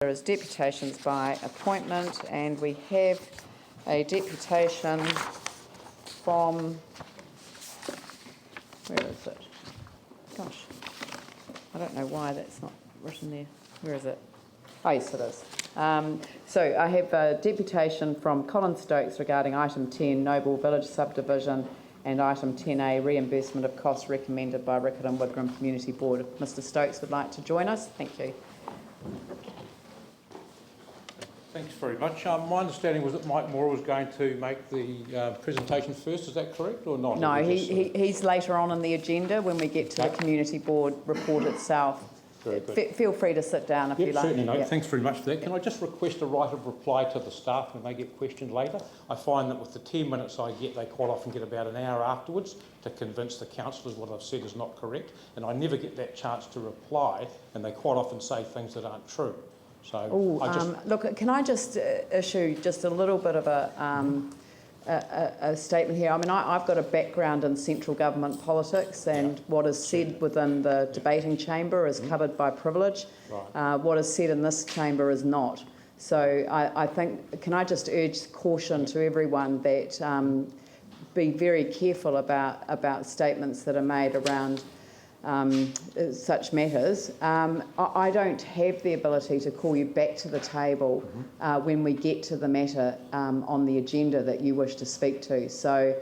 There is deputations by appointment, and we have a deputation from, where is it? Gosh, I don't know why that's not written there. Where is it? Oh, yes, it is. So I have a deputation from Colin Stokes regarding item 10, Noble Village Subdivision, and item 10A, reimbursement of costs recommended by Rickett and Wigram Community Board. If Mr Stokes would like to join us, thank you. Thanks very much. My understanding was that Mike Moore was going to make the presentation first. Is that correct or not? No, he's later on in the agenda when we get to the Community Board report itself. Very good. Feel free to sit down if you like. Certainly, no. Thanks very much for that. Can I just request a right of reply to the staff when they get questioned later? I find that with the 10 minutes I get, they quite often get about an hour afterwards to convince the councillors what I've said is not correct, and I never get that chance to reply, and they quite often say things that aren't true. So look, can I just issue just a little bit of a statement here? I mean, I've got a background in central government politics, and what is said within the debating chamber is covered by privilege. Right. What is said in this chamber is not. So I think, can I just urge caution to everyone that be very careful about statements that are made around such matters. I don't have the ability to call you back to the table when we get to the matter on the agenda that you wish to speak to. So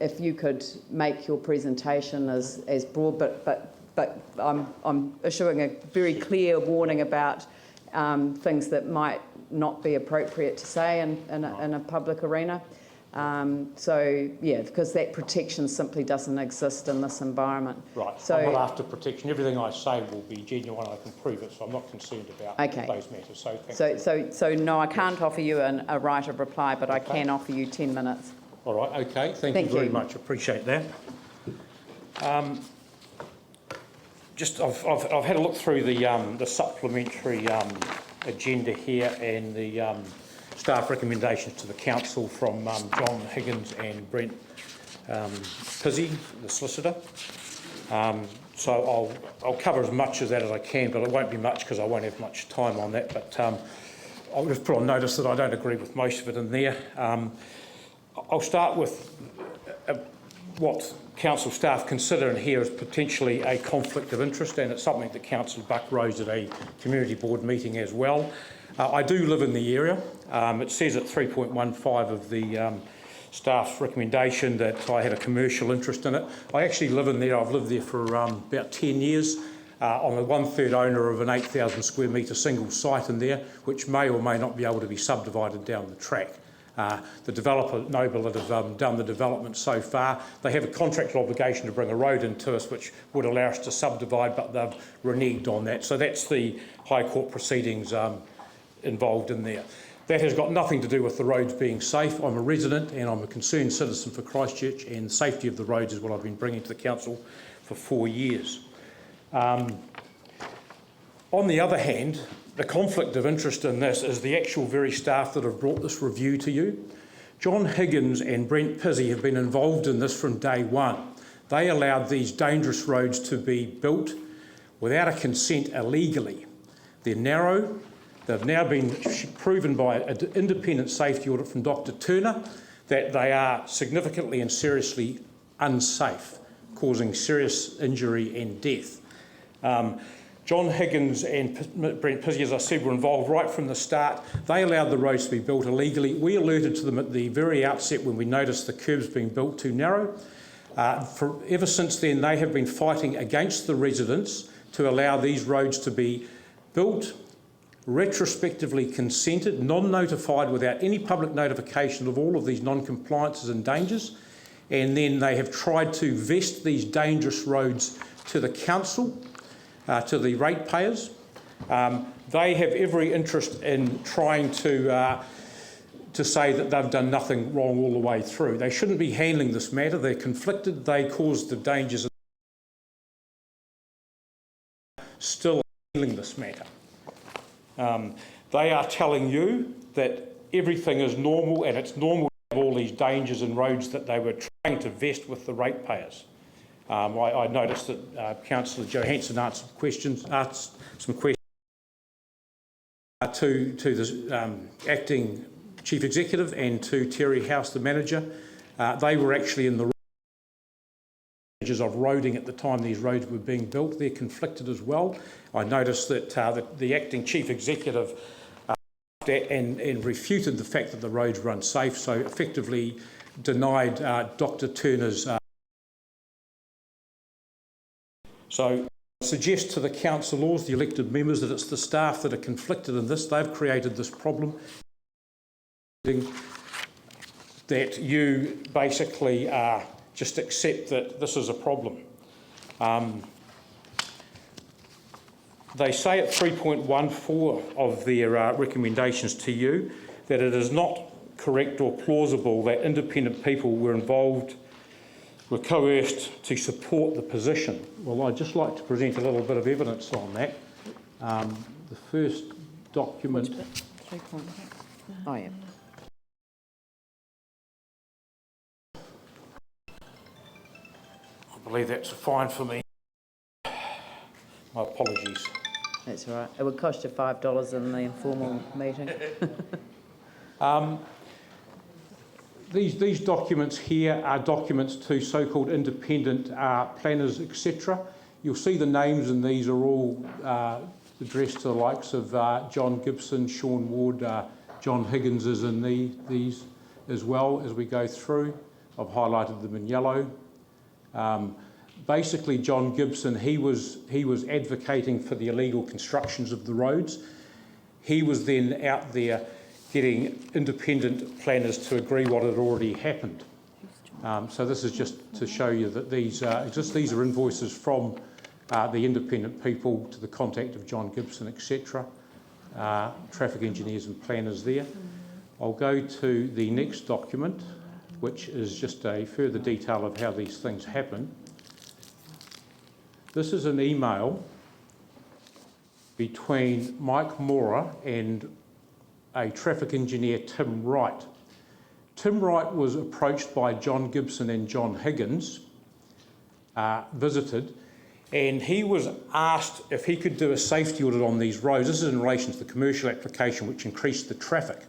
if you could make your presentation as broad, but I'm issuing a very clear warning about things that might not be appropriate to say in a public arena. So, yeah, because that protection simply doesn't exist in this environment. Right, so, I'm not after protection. Everything I say will be genuine. I can prove it, so I'm not concerned about those matters. So no, I can't offer you a right of reply, but I can offer you 10 minutes. All right, okay. Thank you very much. Appreciate that. I've had a look through the supplementary agenda here and the staff recommendations to the council from John Higgins and Brent Pizzi, the solicitor. So I'll cover as much of that as I can, but it won't be much because I won't have much time on that. But I'll just put on notice that I don't agree with most of it in there. I'll start with what council staff consider in here as potentially a conflict of interest, and it's something that Councillor Buck raised at a community board meeting as well. I do live in the area. It says at 3.15 of the staff's recommendation that I have a commercial interest in it. I actually live in there. I've lived there for about 10 years. I'm a 1/3 owner of an 8,000 square metre single site in there, which may or may not be able to be subdivided down the track. The developer, Noble, that have done the development so far, they have a contractual obligation to bring a road into us which would allow us to subdivide, but they've reneged on that. So that's the High Court proceedings involved in there. That has got nothing to do with the roads being safe. I'm a resident and I'm a concerned citizen for Christchurch, and the safety of the roads is what I've been bringing to the council for 4 years. On the other hand, the conflict of interest in this is the actual very staff that have brought this review to you. John Higgins and Brent Pizzi have been involved in this from day one. They allowed these dangerous roads to be built without a consent illegally. They're narrow. They've now been proven by an independent safety audit from Dr. Turner that they are significantly and seriously unsafe, causing serious injury and death. John Higgins and Brent Pizzi, as I said, were involved right from the start. They allowed the roads to be built illegally. We alerted to them at the very outset when we noticed the curbs being built too narrow. Ever since then, they have been fighting against the residents to allow these roads to be built, retrospectively consented, non-notified, without any public notification of all of these non-compliances and dangers, and then they have tried to vest these dangerous roads to the council, to the ratepayers. They have every interest in trying to say that they've done nothing wrong all the way through. They shouldn't be handling this matter. They're conflicted. They caused the dangers. Still handling this matter. They are telling you that everything is normal, and it's normal to have all these dangers in roads that they were trying to vest with the ratepayers. I noticed that Councillor Johansson asked some questions to the acting chief executive and to Terry House, the manager. They were actually in the stages of roading at the time these roads were being built. They're conflicted as well. I noticed that the acting chief executive and refuted the fact that the roads were unsafe, so effectively denied Dr. Turner's. So I suggest to the councillors, the elected members, that it's the staff that are conflicted in this. They've created this problem. That you basically just accept that this is a problem. They say at 3.14 of their recommendations to you that it is not correct or plausible that independent people were involved, were coerced to support the position. Well, I'd just like to present a little bit of evidence on that. The first document. Oh, yeah. I believe that's fine for me. My apologies. That's all right. It would cost you $5 in the informal meeting. These documents here are documents to so-called independent planners, etc. You'll see the names in these are all addressed to the likes of John Gibson, Sean Ward, John Higgins is in these as well as we go through. I've highlighted them in yellow. Basically, John Gibson, he was advocating for the illegal constructions of the roads. He was then out there getting independent planners to agree what had already happened. So this is just to show you that these are invoices from the independent people to the contact of John Gibson, etc. Traffic engineers and planners there. I'll go to the next document, which is just a further detail of how these things happen. This is an email between Mike Mora and a traffic engineer, Tim Wright. Tim Wright was approached by John Gibson and John Higgins, visited, and he was asked if he could do a safety audit on these roads. This is in relation to the commercial application which increased the traffic.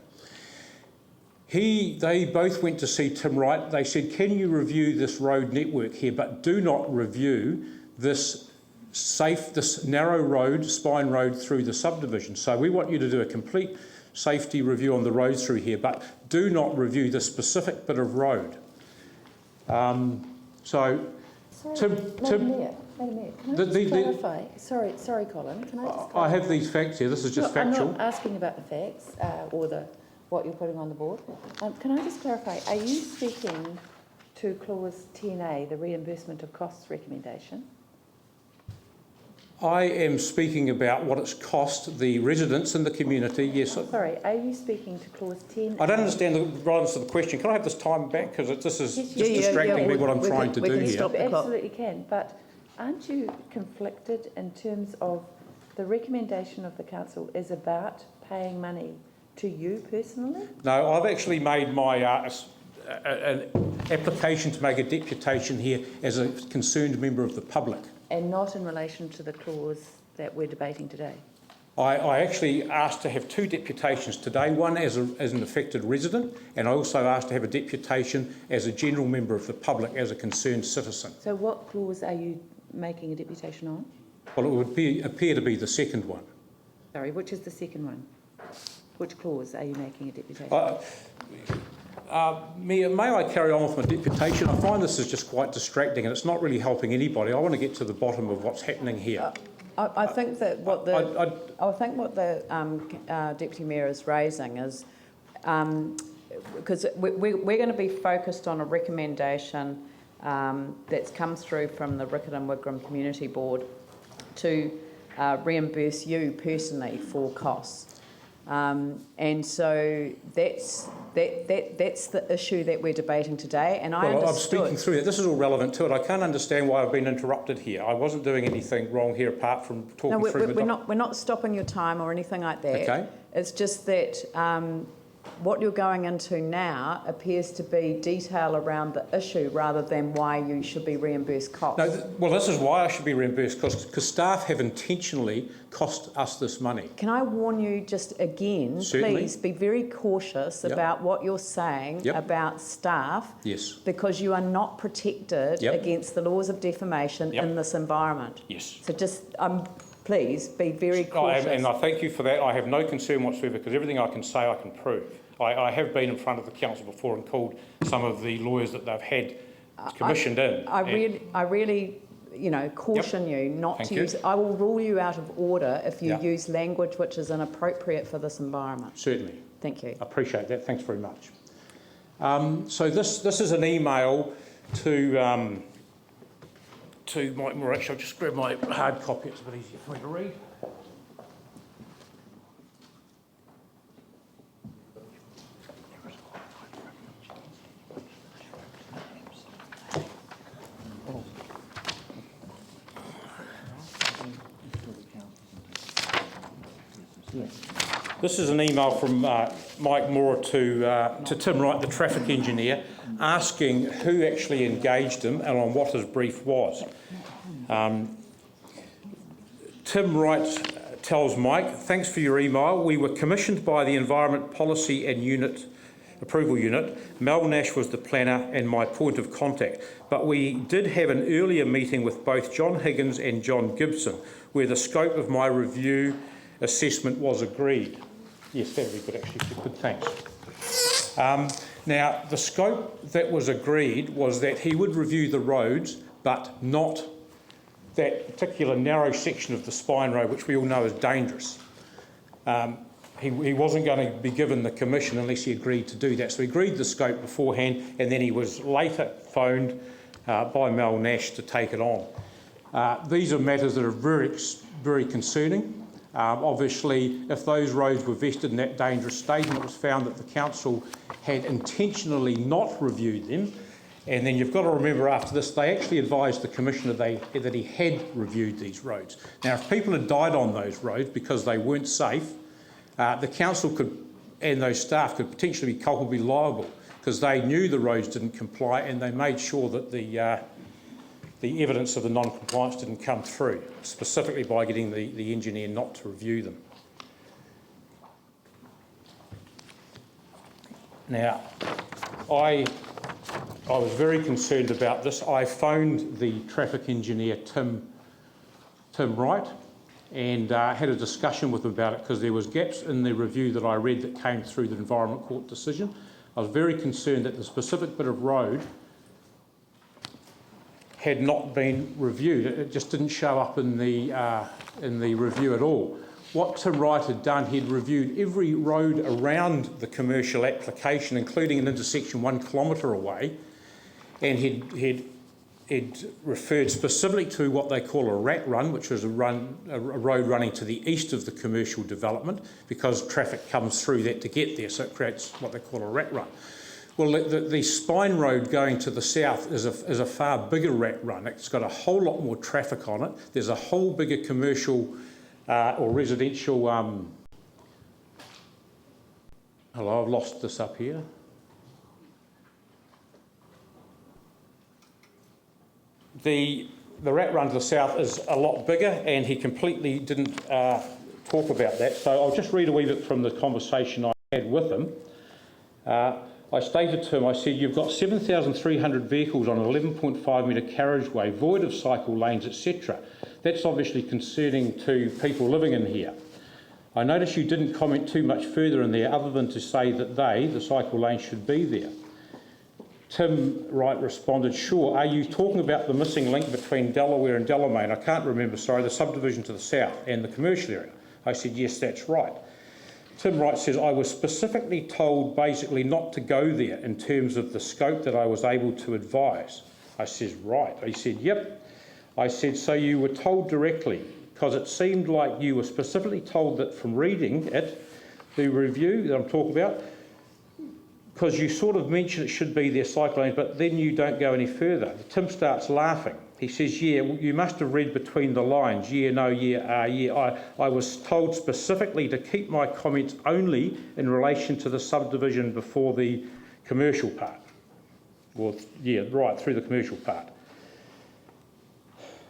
They both went to see Tim Wright. They said, can you review this road network here, but do not review this narrow road, spine road through the subdivision. So we want you to do a complete safety review on the road through here, but do not review this specific bit of road. Madam Mayor, can I just clarify? Sorry, Colin. Can I just clarify? I have these facts here. This is just factual. I'm not asking about the facts or what you're putting on the board. Can I just clarify? Are you speaking to clause 10A, the reimbursement of costs recommendation? I am speaking about what it's cost the residents in the community, yes. Sorry, are you speaking to clause 10? I don't understand the relevance of the question. Can I have this time back? Because this is just distracting me what I'm trying to do here. You absolutely can, but aren't you conflicted in terms of the recommendation of the council is about paying money to you personally? No, I've actually made my an application to make a deputation here as a concerned member of the public. And not in relation to the clause that we're debating today? I actually asked to have two deputations today, one as an affected resident, and I also asked to have a deputation as a general member of the public, as a concerned citizen. So what clause are you making a deputation on? Well, it would appear to be the second one. Sorry, which is the second one? Which clause are you making a deputation? May I carry on with my deputation? I find this is just quite distracting and it's not really helping anybody. I want to get to the bottom of what's happening here. I think that what the Deputy Mayor is raising is because we're going to be focused on a recommendation that's come through from the Riccarton Wigram Community Board to reimburse you personally for costs. And so that's the issue that we're debating today. And I'm speaking through it. This is all relevant to it. I can't understand why I've been interrupted here. I wasn't doing anything wrong here apart from talking through the... We're not stopping your time or anything like that. Okay. It's just that what you're going into now appears to be detail around the issue rather than why you should be reimbursed costs. No, well, this is why I should be reimbursed costs, because staff have intentionally cost us this money. Can I warn you just again, Certainly. please be very cautious Yep. about what you're saying Yep. about staff, Yes. because you are not protected Yep. against the laws of defamation Yep. in this environment. Yes. So just, please be very cautious. And I thank you for that. I have no concern whatsoever, because everything I can say I can prove. I have been in front of the council before and called some of the lawyers that they've had commissioned in. I really, caution you not Thank to you. use. I will rule you out of order if you Yeah. use language which is inappropriate for this environment. Certainly. Thank you. I appreciate that. Thanks very much. So this is an email to Mike Moore. Actually, I'll just grab my hard copy. It's a bit easier for me to read. This is an email from Mike Moore to Tim Wright, the traffic engineer, asking who actually engaged him and on what his brief was. Tim Wright tells Mike, "Thanks for your email. We were commissioned by the Environment Policy and Approval Unit. Mel Nash was the planner and my point of contact. But we did have an earlier meeting with both John Higgins and John Gibson, where the scope of my review assessment was agreed." Yes, that would be good, actually. Good, thanks. Now, the scope that was agreed was that he would review the roads, but not that particular narrow section of the Spine Road, which we all know is dangerous. He wasn't going to be given the commission unless he agreed to do that. So he agreed the scope beforehand, and then he was later phoned by Mel Nash to take it on. These are matters that are very concerning. Obviously, if those roads were vested in that dangerous state and it was found that the council had intentionally not reviewed them, and then you've got to remember after this, they actually advised the commissioner that he had reviewed these roads. Now, if people had died on those roads because they weren't safe, the council could, and those staff could potentially be culpably liable, because they knew the roads didn't comply and they made sure that the evidence of the non-compliance didn't come through, specifically by getting the engineer not to review them. Now, I was very concerned about this. I phoned the traffic engineer, Tim Wright, and had a discussion with him about it, because there was gaps in the review that I read that came through the Environment Court decision. I was very concerned that the specific bit of road had not been reviewed. It just didn't show up in the review at all. What Tim Wright had done, he'd reviewed every road around the commercial application, including an intersection 1 kilometre away, and he'd referred specifically to what they call a rat run, which is a road running to the east of the commercial development, because traffic comes through that to get there, so it creates what they call a rat run. Well, the Spine Road going to the south is a far bigger rat run. It's got a whole lot more traffic on it. There's a whole bigger commercial or residential... Hello, I've lost this up here. The rat run to the south is a lot bigger, and he completely didn't talk about that. So I'll just read a wee bit from the conversation I had with him. I stated to him, I said, "You've got 7,300 vehicles on an 11.5 metre carriageway, void of cycle lanes, etc. That's obviously concerning to people living in here. I noticed you didn't comment too much further in there, other than to say that the cycle lanes, should be there." Tim Wright responded, "Sure, are you talking about the missing link between Delaware and Delamain? I can't remember, sorry, the subdivision to the south and the commercial area." I said, "Yes, that's right." Tim Wright says, "I was specifically told basically not to go there in terms of the scope that I was able to advise." I says, "Right." He said, "Yep." I said, "So you were told directly? Because it seemed like you were specifically told that from reading it, the review that I'm talking about, because you sort of mentioned it should be there cycle lanes, but then you don't go any further." Tim starts laughing. He says, yeah, you must have read between the lines. Yeah, no, yeah, yeah. I was told specifically to keep my comments only in relation to the subdivision before the commercial part. Well, yeah, right through the commercial part.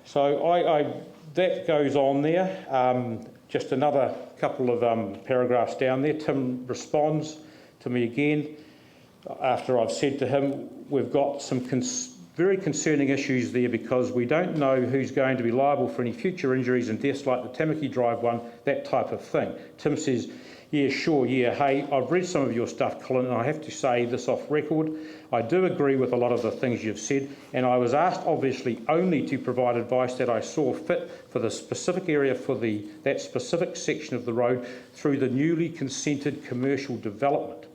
So that goes on there. Just another couple of paragraphs down there. Tim responds to me again after I've said to him, we've got some very concerning issues there because we don't know who's going to be liable for any future injuries and deaths like the Tamaki Drive one, that type of thing. Tim says, yeah, sure, yeah, hey, I've read some of your stuff, Colin, and I have to say this off record. I do agree with a lot of the things you've said, and I was asked, obviously, only to provide advice that I saw fit for the specific area for that specific section of the road through the newly consented commercial development.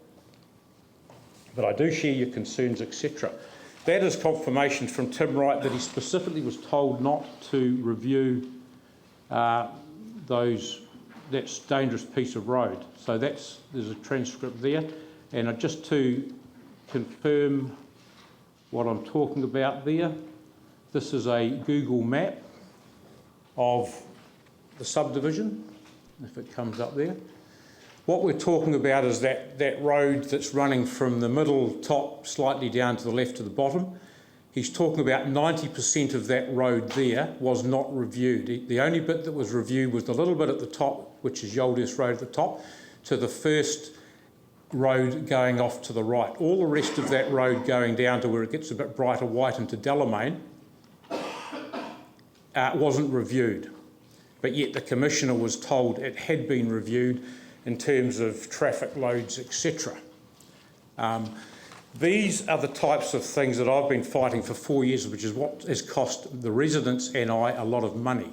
But I do share your concerns, etc. That is confirmation from Tim Wright that he specifically was told not to review that's dangerous piece of road. So there's a transcript there. And just to confirm what I'm talking about there, this is a Google map of the subdivision, if it comes up there. What we're talking about is that road that's running from the middle top slightly down to the left to the bottom. He's talking about 90% of that road there was not reviewed. The only bit that was reviewed was the little bit at the top, which is Yolders Road at the top, to the first road going off to the right. All the rest of that road going down to where it gets a bit brighter white into Delamain wasn't reviewed. But yet the Commissioner was told it had been reviewed in terms of traffic loads, etc. These are the types of things that I've been fighting for 4 years, which is what has cost the residents and I a lot of money.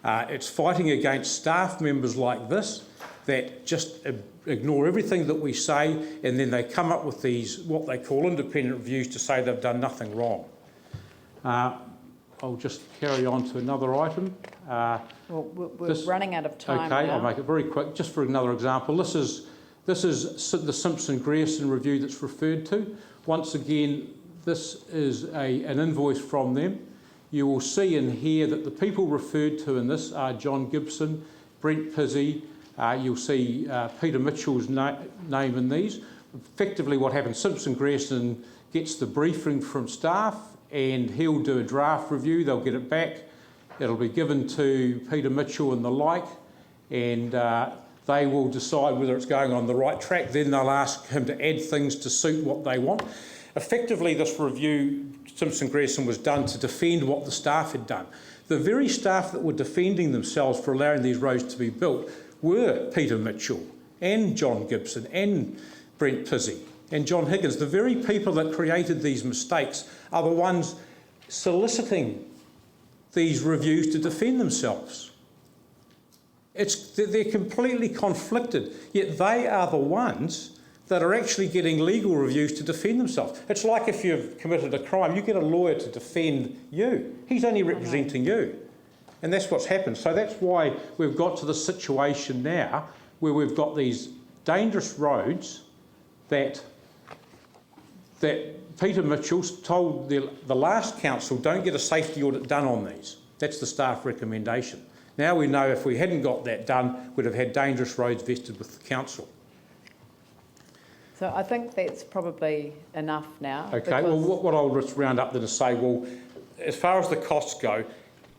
It's fighting against staff members like this that just ignore everything that we say, and then they come up with these, what they call independent reviews, to say they've done nothing wrong. I'll just carry on to another item. Well, we're running out of time Okay, now. I'll make it very quick. Just for another example, this is the Simpson-Grierson review that's referred to. Once again, this is an invoice from them. You will see in here that the people referred to in this are John Gibson, Brent Pizzi. You'll see Peter Mitchell's name in these. Effectively what happens, Simpson-Grierson gets the briefing from staff and he'll do a draft review. They'll get it back. It'll be given to Peter Mitchell and the like, and they will decide whether it's going on the right track. Then they'll ask him to add things to suit what they want. Effectively, this review, Simpson-Grierson, was done to defend what the staff had done. The very staff that were defending themselves for allowing these roads to be built were Peter Mitchell and John Gibson and Brent Pizzi and John Higgins. The very people that created these mistakes are the ones soliciting these reviews to defend themselves. They're completely conflicted, yet they are the ones that are actually getting legal reviews to defend themselves. It's like if you've committed a crime, you get a lawyer to defend you. He's only representing you. And that's what's happened. So that's why we've got to the situation now where we've got these dangerous roads that Peter Mitchell's told the last council, don't get a safety audit done on these. That's the staff recommendation. Now we know if we hadn't got that done, we'd have had dangerous roads vested with the council. So I think that's probably enough now. Okay, well what I'll just round up then is say, well, as far as the costs go,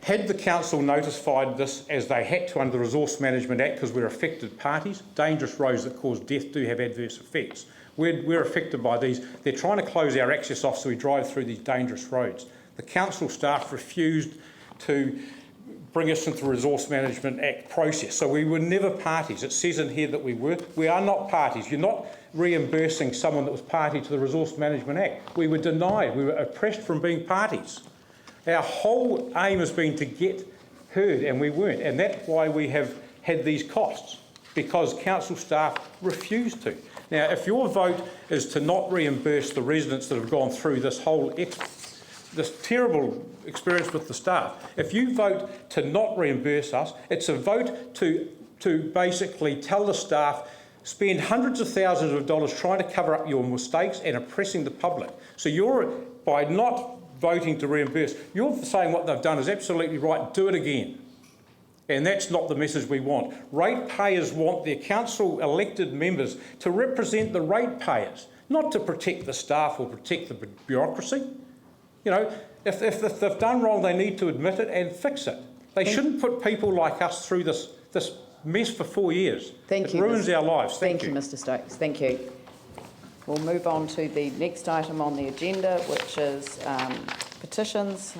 had the council notified this as they had to under the Resource Management Act, because we're affected parties, dangerous roads that cause death do have adverse effects. We're affected by these. They're trying to close our access off so we drive through these dangerous roads. The council staff refused to bring us into the Resource Management Act process. So we were never parties. It says in here that we were. We are not parties. You're not reimbursing someone that was party to the Resource Management Act. We were denied. We were oppressed from being parties. Our whole aim has been to get heard, and we weren't. And that's why we have had these costs, because council staff refused to. Now, if your vote is to not reimburse the residents that have gone through this whole this terrible experience with the staff, if you vote to not reimburse us, it's a vote to basically tell the staff, spend hundreds of thousands of dollars trying to cover up your mistakes and oppressing the public. So you're, by not voting to reimburse. You're saying what they've done is absolutely right. Do it again. And that's not the message we want. Ratepayers want their council elected members to represent the ratepayers, not to protect the staff or protect the bureaucracy. You know, if they've done wrong, they need to admit it and fix it. They shouldn't put people like us through this mess for 4 years. It ruins our lives. Thank you, Mr Stokes. Thank you. We'll move on to the next item on the agenda, which is petitions.